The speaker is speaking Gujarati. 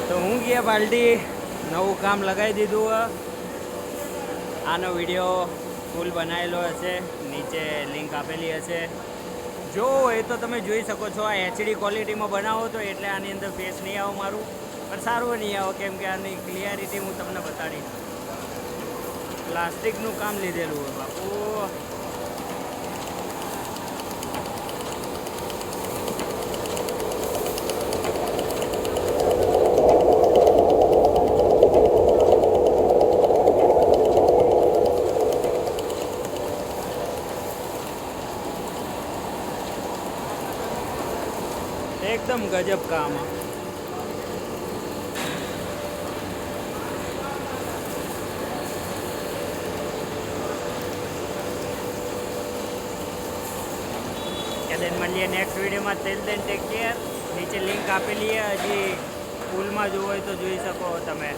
તો હું ગયા બાલટી નવું કામ લગાવી દીધું. આનો વિડીયો ફૂલ બનાવેલો હશે, નીચે લિંક આપેલી હશે. જો એ તો તમે જોઈ શકો છો. આ HD ક્વોલિટીમાં બનાવો તો એટલે આની અંદર ફેસ નહીં આવો મારું, પણ સારું નહીં આવો કેમ કે આની ક્લિયરિટી હું તમને બતાડીશ. પ્લાસ્ટિકનું કામ લીધેલું હોય બાપુ. એકદમ ગજબ કામ. દેન મળીએ નેક્સ્ટ વિડીયોમાં. Till then take care. નીચે લિંક આપેલી છે, હજી ફૂલમાં જોવું હોય તો જોઈ શકો તમે.